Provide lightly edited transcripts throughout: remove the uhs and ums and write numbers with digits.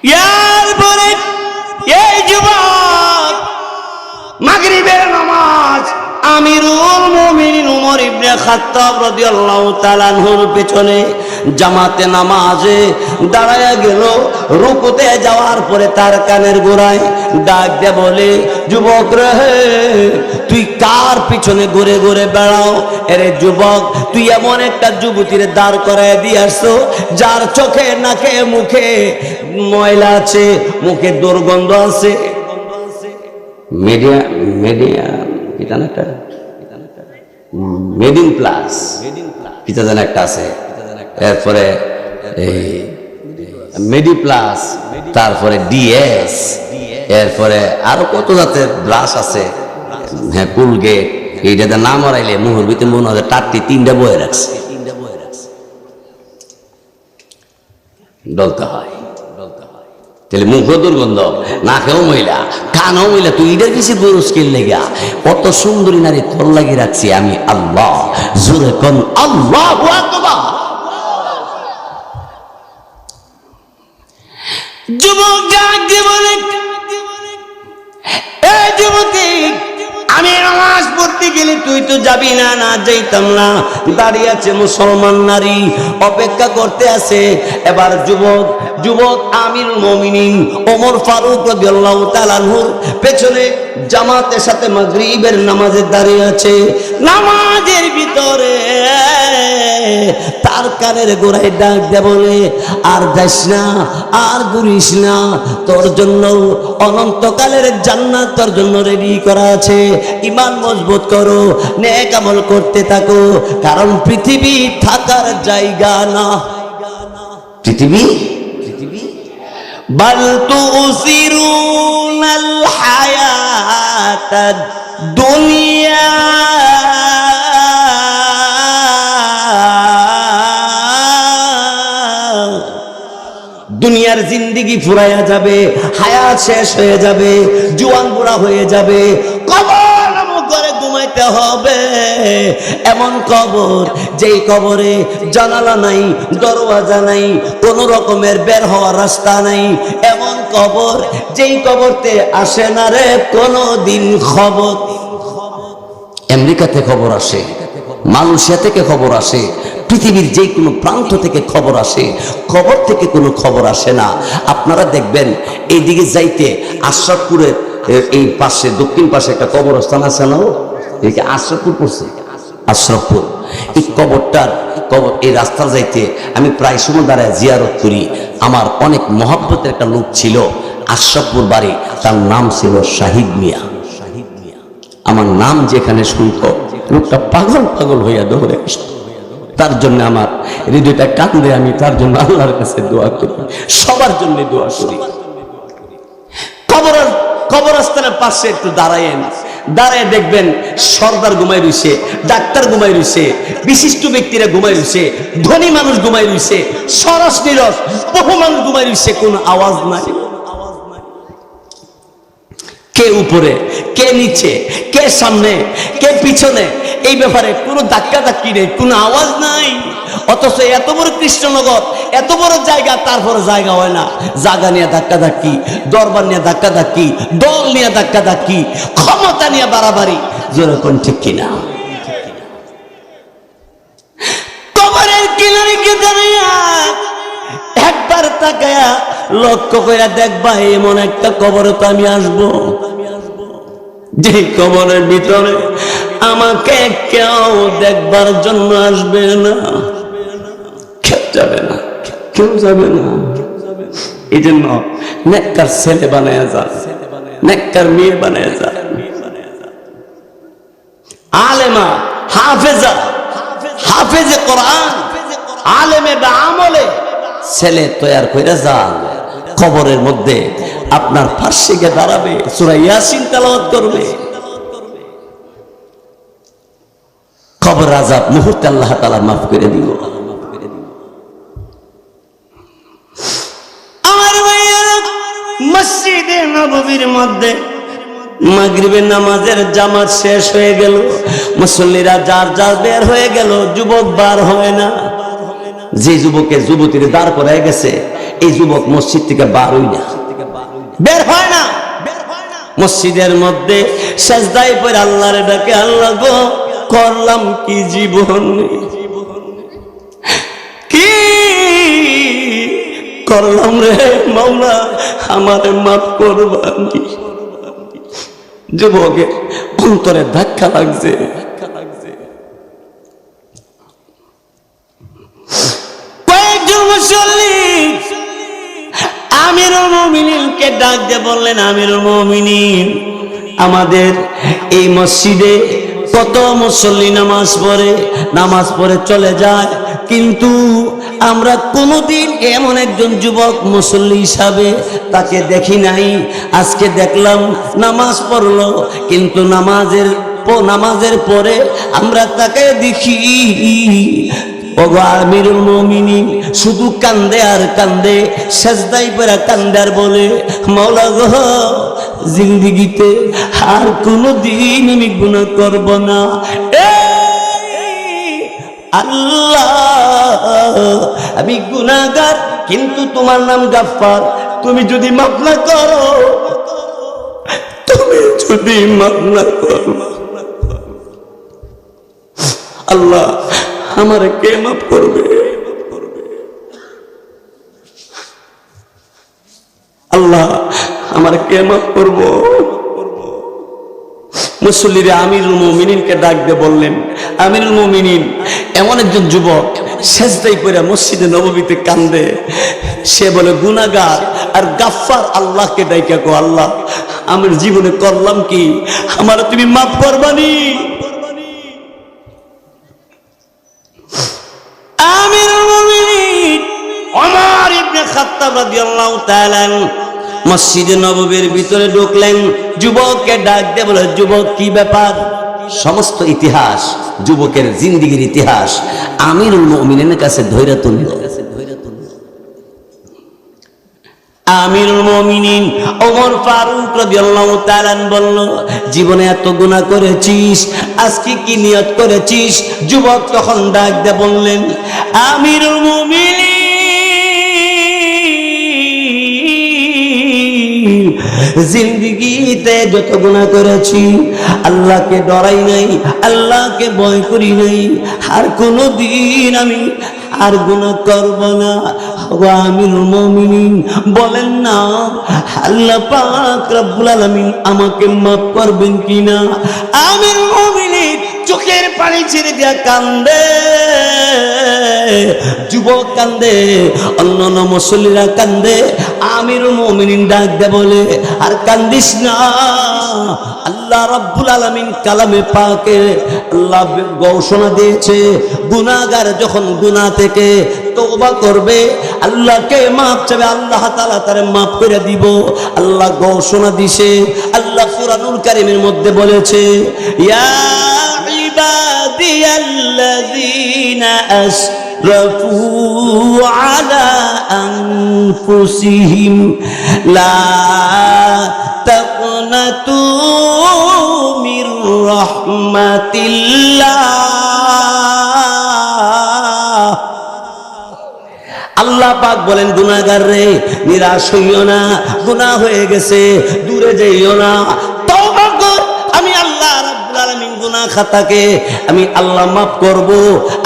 এরপরে এই যুবক মাগরিবের নামাজ আমিরুল মুমিনিন ওমর ইবনে খাত্তাব রাদিয়াল্লাহু তাআলা আনহুর পেছনে জামাতে নামাজে দাঁড়ায়া গেল। রুকুতে যাওয়ার পরে তার কানের গোড়ায় ডাক দিয়ে বলে, যুবক রে, তুই কার পিছনে ঘুরে ঘুরে বেড়াও? এরে যুবক, তুই এমন একটা যুবতীরে দাঁড় করায় দিয়ে আসছো যার চোখে নাকে মুখে ময়লা আছে, মুখে দুর্গন্ধ আছে। মেডিন প্লাস কিতা যেন একটা আছে, এরপরে মেডি প্লাস, তারপরে ডিএস, এরপরে আরো কত জাতের ব্রাশ আছে, হ্যাঁ কুলগেট, এইটাতে নাম হারাইলে মুহুর ভিতরে মনে হয় টাট্টি তিনটা বয়ে রাখছে, ডলতে হয়। তাহলে মুখও দুর্গন্ধ, নাকেও মহিলা, কানও মহিলা, তুই ইটার কিছু বরস্কিল লেগা কত সুন্দরী নারী তোর লাগিয়ে রাখছি আমি আল্লাহ। জোরে কোন আল্লাহু আকবার। যুবক ডাক দিয়ে বলে, এই যুবতী, আমি নামাজ পড়তে গেলে তুই তো যাবি না। না যাইতাম না, দাঁড়িয়ে আছে মুসলমান নারী, অপেক্ষা করতে আছে। এবার যুবক আমিরুল মুমিনিন ওমর ফারুক রাদিয়াল্লাহু তাআলা আনহুর পেছনে জামাতের সাথে মাগরিবের নামাজে দাঁড়িয়ে আছে। নামাজের ভিতরে তার কানের গোড়ায় ডাক দিয়ে বলে, আর যাস না, আর ঘুরিস না, তোর জন্য অনন্তকালের জান্নাত তোর জন্য রেডি করা আছে। ঈমান মজবুত করো, নেক আমল করতে থাকো, কারণ পৃথিবী থাকার জায়গা না। পৃথিবী বাল তুসিরুনাল হায়াতাদ দুনিয়া দুনিয়ার জিন্দেগি ফুরাইয়া যাবে, হায়াত শেষ হয়ে যাবে, জুয়ান বুড়া হয়ে যাবে, কবর নামক ঘরে ঘুমাইতে হবে। এমন কবর, যেই কবরে জানালা নাই, দরওয়াজা নাই, কোন রকমের বের হওয়ার রাস্তা নাই। এমন কবর, যেই কবরতে আসে না রে কোনদিন খবর। আমেরিকাতে খবর আসে, মালয়েশিয়া থেকে খবর আসে, পৃথিবীর যে কোনো প্রান্ত থেকে খবর আসে, খবর থেকে কোনো খবর আসে না। আপনারা দেখবেন এইদিকে যাইতে আশরাফপুরের এই পাশে দক্ষিণ পাশে একটা কবরস্থান আছে না, এদিকে আশরাফপুর পড়ছে, আশরাফপুর। এই কবরটার এই রাস্তা যাইতে আমি প্রায় সময় দাঁড়ায় জিয়ারত করি। আমার অনেক মহব্বতের একটা লোক ছিল, আশরাফপুর বাড়ি, তার নাম ছিল শাহিদ মিয়া। আমার নাম যেখানে শুনত লোকটা পাগল হইয়া দৌড়ে আসত। তার জন্য আমার হৃদয়টা কান্দে, আমি তার জন্য আল্লাহর কাছে দোয়া করি, সবার জন্য দোয়া করি। কবরস্থানের পাশে একটু দাঁড়ায় দেখবেন সর্দার ঘুমাই রইছে, ডাক্তার ঘুমাই রইছে, বিশিষ্ট ব্যক্তিরা ঘুমাই রইছে, ধনী মানুষ ঘুমাই রইছে, সরস নিরস বহু মানুষ ঘুমাই রইছে, কোনো আওয়াজ নাই। কে উপরে, কে নিচে, কে সামনে, কে পিছনে, এই ব্যাপারে কোনো ধাক্কা ধাক্কি নেই, কোনো আওয়াজ নাই। অথচ এত বড় কৃষ্ণনগর, এত বড় জায়গা, তারপরে জায়গা হয় না। জায়গা নিয়ে ধাক্কা ধাক্কি, দরবার নিয়ে ধাক্কা ধাক্কি, দল নিয়ে ধাক্কা ধাক্কি, ক্ষমতা নিয়ে বাড়াবাড়ি। যেরকম ঠিক কিনা? কবরের কিনারে কে দাঁড়াইয়া একবার তাকায়া লক্ষ্য করে দেখবা, এমন একটা কবরে তো আমি আসবো, যে কবরের ভিতরে আমাকে কেউ দেখবার জন্য আসবে না, কেউ যাবে না, কেউ যাবে না। এই জন্য নেককার ছেলে বানায় যা, নেককার মেয়ে বানায় যা, আলেমা হাফেজে কোরআন, আলেমে বা আমলে ছেলে তৈয়ার করে যান। কবরের মধ্যে আপনার পাশে গিয়ে দাঁড়াবে, সূরা ইয়াসিন তেলাওয়াত করবে। কবর আযাব মুহূর্তে আল্লাহ তাআলা মাফ করে দিব। আমার ভাইয়েরা, মসজিদে নববীর মধ্যে মাগরিবের নামাজের জামাত শেষ হয়ে গেল, মুসল্লিরা যার যার বের হয়ে গেল, যুবক বার হয় না। যে যুবকের যুবতীর দাঁড় করায় গেছে, এই যুবক মসজিদ থেকে বের হয় না মসজিদের মধ্যে সেজদায় পড়ে আল্লাহর ডাকে, আল্লাহ গো করলাম কি জীবন, কি করলাম রে মাওলা, আমারে মাফ করবানি। যুবকের অন্তরে ধাক্কা লাগছে। কয়েকজন মুসল্লি আমিরুল মুমিনিনকে ডাক দিয়ে বললেন, আমিরুল মুমিনিন, আমাদের এই মসজিদে কত মুসল্লি নামাজ পড়ে চলে যায়, কিন্তু আমরা কোনোদিন এমন একজন যুবক মুসল্লি হিসাবে তাকে দেখি নাই। আজকে দেখলাম নামাজ পড়লো, কিন্তু নামাজের পরে আমরা তাকে দেখি ওগো আমিরুল মুমিনিন শুধু কান্দে আর কান্দে, সেজদায় পড়ে কান্দে আর বলে, মাওলা গো জিন্দেগিতে আর কোনোদিন আমি গুনাহ করব না। আল্লাহ আমি গুনাহগার, কিন্তু তোমার নাম গাফফার, তুমি যদি মাফ না করো, আল্লাহ আমার কে মাফ করবে? আল্লাহ আমার কে মাফ করব? মুসল্লিরে আমিরুল মুমিনিনকে ডাক দিয়ে বললেন, আমিরুল মুমিনিন, এমন একজন যুবক সেজদায় পড়ে মসজিদে নববীতে কান্দে, সে বলে গুনাহগার আর গাফফার আল্লাহকে ডাইকা কো, আল্লাহ আমার জীবনে করলাম কি, আমার তুমি মাফ করবানি। আমিরুল মুমিনিন ওমর ইবনে খাত্তাব রাদিয়াল্লাহু তাআলা মসজিদে নববীর ভিতরে ঢুকলেন, যুবককে ডাক দিয়ে বলে, যুবক কি ব্যাপার? সমস্ত ইতিহাস, যুবকের জিন্দেগির ইতিহাস আমিরুল মুমিনিনের কাছে ধৈর্য তুলল। আমিরুল মুমিনিন ওমর ফারুক রাদিয়াল্লাহু তাআলা বলল, জীবনে এত গুনাহ করেছিস, আজকে কি নিয়ত করেছিস? যুবক তখন ডাক দিয়ে বললেন, আমিরুল মুমিনিন জিন্দেগিতে যত গুনাহ করেছি, আল্লাহকে ডরাই নাই, আল্লাহকে ভয় করি নাই, আর কোনোদিন আমি আর গুনাহ করব না। আমিরুল মুমিনিন বলেন না, আল্লাহ পাক রব্বুল আলামিন আমাকে মাফ করবেন কিনা? আমিরুল মুমিনিন চোখের পানি ছেড়ে দিয়া কান্দে, যুবক কান্দে, অন্যান্য মুসল্লিরা কান্দে। আমিরুল মুমিনিন ডাক দে বলে, আর কান্দিস না, আল্লাহ রাব্বুল আলামিন কালামে পাকে আল্লাহ ঘোষণা দিয়েছে, গুনাহগার যখন গুনাহ থেকে তওবা করবে, আল্লাহকে মাফ চাবে, আল্লাহ তাআলা তারে মাফ করে দিব। আল্লাহ ঘোষণা দিছে, আল্লাহ কুরআনুল কারীমের মধ্যে বলেছে, ইয়া ইবাদিয়াল্লাযীনা আসরাফু আলা আনফুসিহিম লা তাকনাতু মির রাহমাতিল্লাহ। আল্লাহ পাক বলেন, গুনাহগার রে নিরাশ হইও না, গুনাহ হয়ে গেছে, দূরে যাইও না, তওবা কর, আমি আল্লাহ রাব্বুল আলামিন গুনাহ খাতাকে আমি আল্লাহ মাফ করব।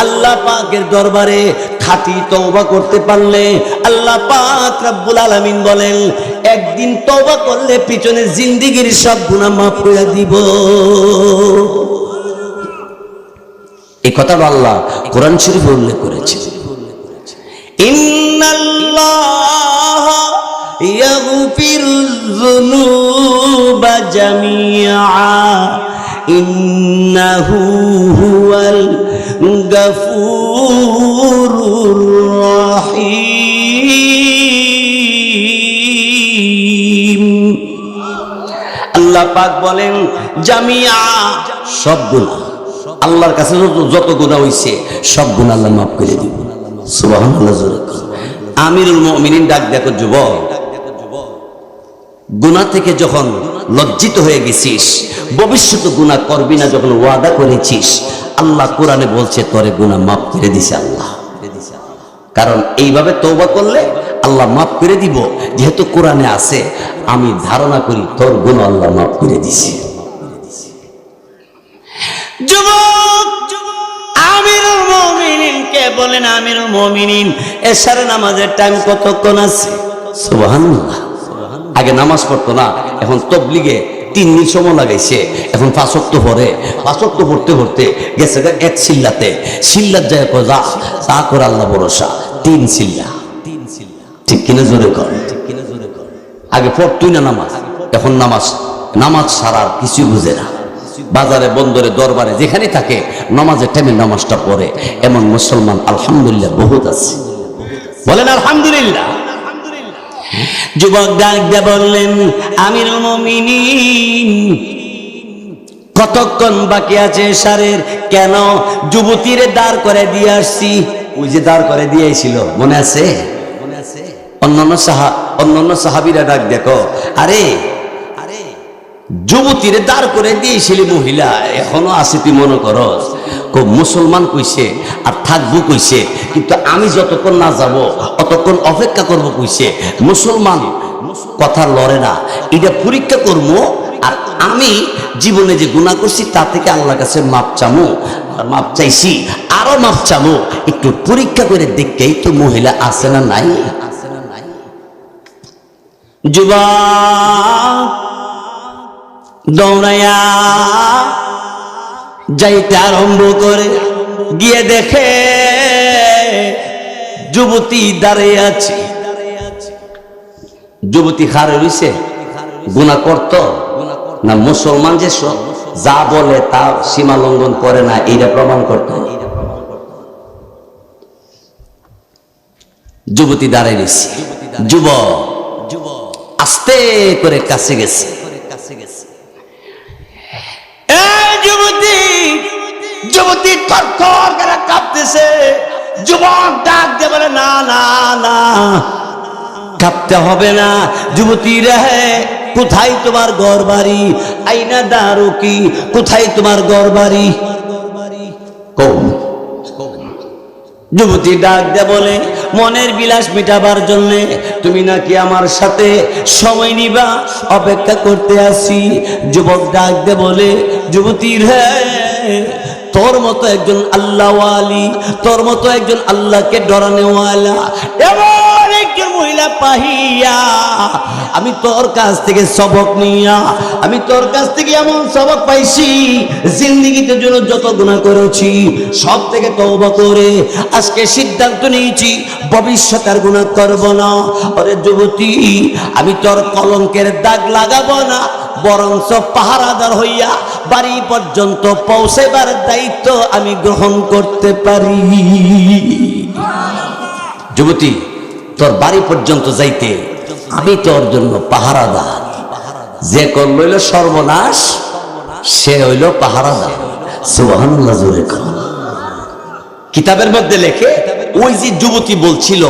আল্লাহ পাকের দরবারে খাঁটি তওবা করতে পারলে আল্লাহ পাক রব্বুল আলামিন বলেন, একদিন তওবা করলে পিছনে জিন্দেগির সব গুনাহ মাফ করে দিব। এই কথাটা আল্লাহ কোরআন শরীফে উল্লেখ করেছে, ইন্নাল্লাহা ইয়াগফিরুয যুনুবা জামিআ ইন্নাহু হুয়াল গাফুরুর রহিম। আল্লাহ পাক বলেন, জামিআ সব গুনাহ, আল্লাহর কাছে যত গুনাহ হইছে সব গুনাহ আল্লাহ মাফ করে দিব। সুবহানাল্লাহ। আমিরুল মুমিনিন ডাক দেখো, যুবক, গুনাহ থেকে যখন লজ্জিত হয়ে গেছিস, ভবিষ্যতে গুনাহ করবি না যখন ওয়াদা করেছিস, আল্লাহ কোরআনে বলছে তোরে গুনাহ মাফ করে দিছে আল্লাহ। কারণ এইভাবে তওবা করলে আল্লাহ মাফ করে দিব, যেহেতু কোরআনে আছে, আমি ধারণা করি তোর গুনাহ আল্লাহ মাফ করে দিছে। যুবক, আমিরুল মুমিনিন কে বলেন? আমিরুল মুমিনিন এশার নামাজের টাইম কতক্ষণ আছে? সুবহানাল্লাহ। আগে নামাজ পড়তো না, এখন তবলিগে 3 দিন সময় লাগাইছে, এখন 5 ওয়াক্ত পড়ে। 5 ওয়াক্ত পড়তে পড়তে গেছে এক সিল্লাতে, সিল্লাত যায় কজা তা করে আল্লাহ ভরসা 3 সিল্লা। ঠিক কিনা জোরে কর। আগে পড়তোই না নামাজ, এখন নামাজ ছাড়ার কিছু বুঝে না। বাজারে, বন্দরে, দরবারে যেখানে থাকে নামাজের টাইমে নামাজটা পড়ে, এমন মুসলমান আলহামদুলিল্লাহ বহুত আছে। বলেন আলহামদুলিল্লাহ। যুবক ডাক দিয়ে বললেন, আমিরুল মুমিনিন কতক্ষণ বাকি আছে এশারের? কেন? যুবতীরে দাঁড় করে দিয়ে আসছি। ওই যে দাঁড় করে দিয়েছিল, মনে আছে? অন্যান্য সাহাবীরা ডাক দেখো, আরে যুবতীরে দাঁড় করে দিয়েছিলি মহিলা, এখনো আছে তুই মনে করস? মুসলমান কইছে আর থাকবো কইছে, কিন্তু আমি যতক্ষণ না যাব অতক্ষণ অপেক্ষা করব কইছে। মুসলমান কথা লড়ে না, এটা পরীক্ষা করবো। আর আমি জীবনে যে গুনাহ করছি তা থেকে আল্লাহর কাছে মাপ চামু, মাপ চাইছি, আরো মাপ চামু, একটু পরীক্ষা করে দেখতেই তো মহিলা আছে না নাই। যুবক দৌড়াইয়া যাইতে আরম্ভ করে, গিয়ে দেখে যুবতী দাঁড়িয়ে আছে। যুবতী খারে রইছে, গুনাহ করত না? মুসলমান যে যা বলে তা সীমা লঙ্ঘন করে না, এইটা প্রমাণ করত। যুবতী দাঁড়িয়ে রইছে, যুবক আস্তে করে কাছে গেছে। যুবতী থরথর করে কাঁপতেছে। যুবক ডাক দিয়ে বলে, না না না, কাঁপতে হবে না। যুবতী রে, কোথায় তোমার ঘর বাড়ি? আইনা দাঁড়ো কি, কোথায় তোমার ঘর বাড়ি? যুবতী ডাক দিয়ে বলে, মনের বিলাস মিটাবার জন্য তুমি নাকি আমার সাথে সময় নিবা, অপেক্ষা করতে আসি। যুবক ডাক দিয়ে বলে, যুবতী রে, তোর মতো একজন আল্লাহওয়ালি, তোর মতো একজন আল্লাহকে ডরানেওয়ালা এমন একজন মহিলা পাহিয়া আমি তোর কাছ থেকে সবক নিয়া, আমি তোর কাছ থেকে এমন সবক পাইছি, জিন্দেগিতে জন্য যত গুনাহ করেছি সব থেকে তওবা করে আজকে সিদ্ধান্ত নিয়েছি ভবিষ্যতে আর গুনাহ করব না। ওরে যুবতী, আমি তোর কলঙ্কের দাগ লাগাবো না, বরঞ্চ পাহারাদার হইয়া বাড়ি পর্যন্ত পৌঁছাবার দায়িত্ব আমি গ্রহণ করতে পারি। যুবতী, তোর বাড়ি পর্যন্ত যাইতে আমি তোর জন্য পাহারাদার। যে করল হইল সর্বনাশ, সে হইল পাহারাদার। সুবহানাল্লাহ জোরে কর। কিতাবের মধ্যে লেখে, ওই যে যুবতী বলছিল,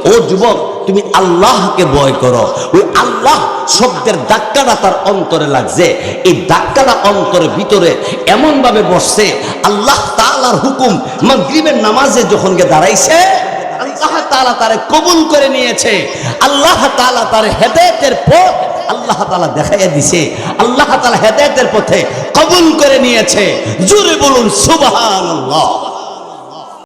ও যুবক তুমি আল্লাহকে ভয় করো, ওই আল্লাহ শব্দের ধাক্কাটা তার অন্তরে লাগছে। এই ধাক্কাটা অন্তরের ভিতরে এমন ভাবে বসছে, আল্লাহ তাআলার হুকুম মাগরিবের নামাজে যখন গিয়ে দাঁড়াইছে, আল্লাহ তাআলা তারে কবুল করে নিয়েছে। আল্লাহ তাআলা তার হেদায়েতের পথ আল্লাহ তাআলা দেখাইয়া দিছে, আল্লাহ তাআলা হেদায়েতের পথে কবুল করে নিয়েছে। জোরে বলুন সুবহানাল্লাহ।